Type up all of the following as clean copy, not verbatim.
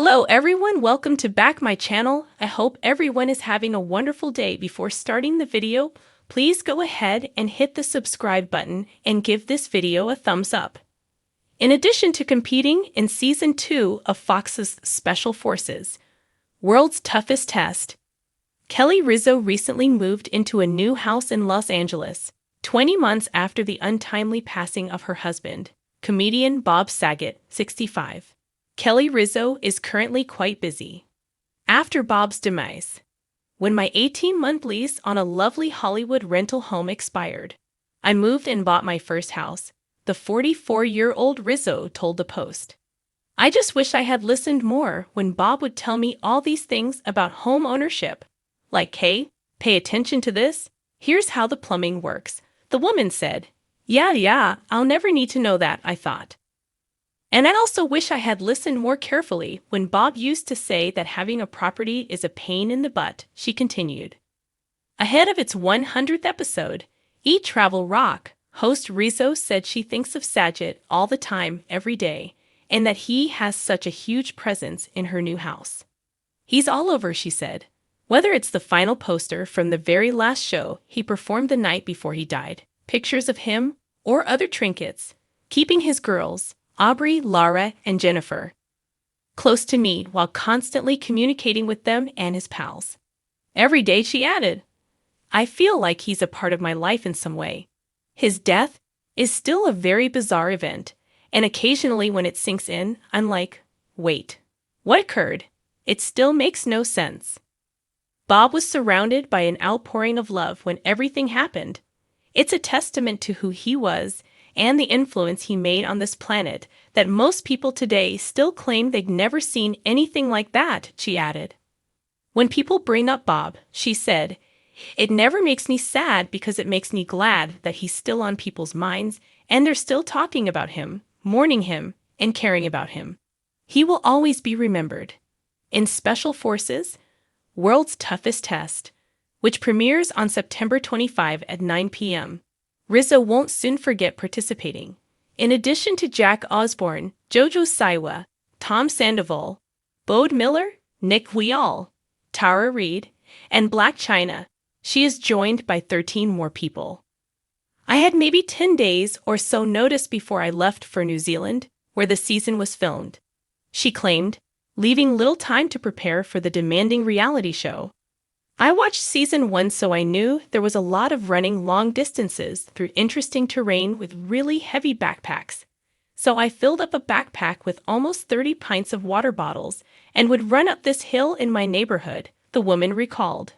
Hello everyone, welcome to back my channel. I hope everyone is having a wonderful day. Before starting the video, please go ahead and hit the subscribe button and give this video a thumbs up. In addition to competing in Season 2 of Fox's Special Forces, World's Toughest Test, Kelly Rizzo recently moved into a new house in Los Angeles, 20 months after the untimely passing of her husband, comedian Bob Saget, 65. Kelly Rizzo is currently quite busy. After Bob's demise, when my 18-month lease on a lovely Hollywood rental home expired, I moved and bought my first house, the 44-year-old Rizzo told the Post. I just wish I had listened more when Bob would tell me all these things about home ownership. Like, hey, pay attention to this. Here's how the plumbing works. The woman said, Yeah, I'll never need to know that, I thought. And I also wish I had listened more carefully when Bob used to say that having a property is a pain in the butt, she continued. Ahead of its 100th episode, Eat Travel Rock, host Rizzo said she thinks of Saget all the time, every day, and that he has such a huge presence in her new house. He's all over, she said. Whether it's the final poster from the very last show he performed the night before he died, pictures of him, or other trinkets, keeping his girls, Aubrey, Lara, and Jennifer, close to me while constantly communicating with them and his pals. Every day, she added, I feel like he's a part of my life in some way. His death is still a very bizarre event, and occasionally when it sinks in, I'm like, wait, what occurred? It still makes no sense. Bob was surrounded by an outpouring of love when everything happened. It's a testament to who he was and the influence he made on this planet that most people today still claim they've never seen anything like that, she added. When people bring up Bob, she said, it never makes me sad because it makes me glad that he's still on people's minds and they're still talking about him, mourning him, and caring about him. He will always be remembered. In Special Forces, World's Toughest Test, which premieres on September 25 at 9 p.m., Rizzo won't soon forget participating. In addition to Jack Osbourne, Jojo Siwa, Tom Sandoval, Bode Miller, Nick Viall, Tara Reid, and Blac Chyna, she is joined by 13 more people. I had maybe 10 days or so notice before I left for New Zealand, where the season was filmed, she claimed, leaving little time to prepare for the demanding reality show. I watched Season 1, so I knew there was a lot of running long distances through interesting terrain with really heavy backpacks. So I filled up a backpack with almost 30 pints of water bottles and would run up this hill in my neighborhood, the woman recalled.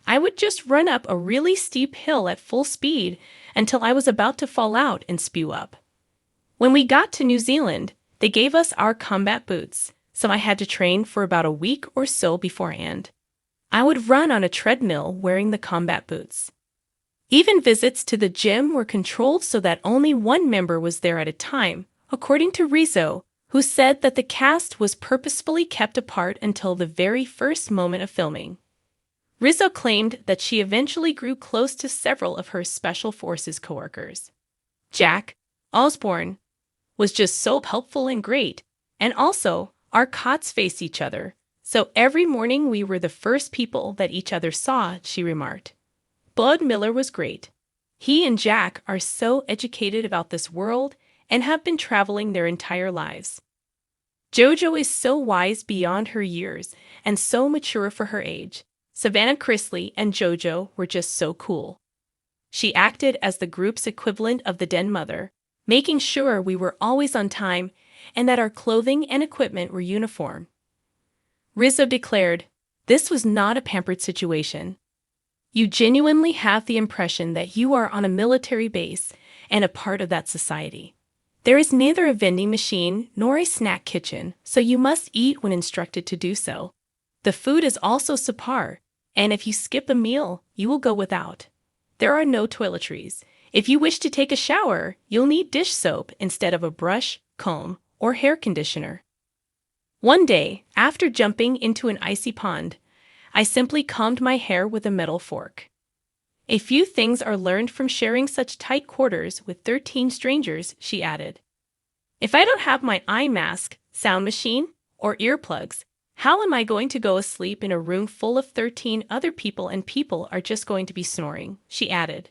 I would just run up a really steep hill at full speed until I was about to fall out and spew up. When we got to New Zealand, they gave us our combat boots, so I had to train for about a week or so beforehand. I would run on a treadmill wearing the combat boots. Even visits to the gym were controlled so that only one member was there at a time, according to Rizzo, who said that the cast was purposefully kept apart until the very first moment of filming. Rizzo claimed that she eventually grew close to several of her Special Forces coworkers. Jack Osbourne was just so helpful and great, and also, our cots face each other. So every morning we were the first people that each other saw, she remarked. Bode Miller was great. He and Jack are so educated about this world and have been traveling their entire lives. Jojo is so wise beyond her years and so mature for her age. Savannah Chrisley and Jojo were just so cool. She acted as the group's equivalent of the den mother, making sure we were always on time and that our clothing and equipment were uniform. Rizzo declared, this was not a pampered situation. You genuinely have the impression that you are on a military base and a part of that society. There is neither a vending machine nor a snack kitchen, so you must eat when instructed to do so. The food is also subpar, and if you skip a meal, you will go without. There are no toiletries. If you wish to take a shower, you'll need dish soap instead of a brush, comb, or hair conditioner. One day, after jumping into an icy pond, I simply combed my hair with a metal fork. A few things are learned from sharing such tight quarters with 13 strangers, she added. If I don't have my eye mask, sound machine, or earplugs. How am I going to go asleep in a room full of 13 other people and people are just going to be snoring?" she added.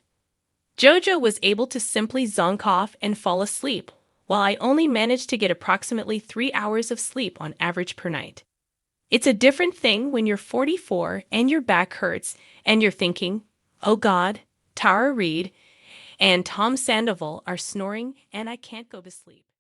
Jojo was able to simply zonk off and fall asleep, while I only managed to get approximately 3 hours of sleep on average per night. It's a different thing when you're 44 and your back hurts and you're thinking, "Oh God, Tara Reid and Tom Sandoval are snoring and I can't go to sleep."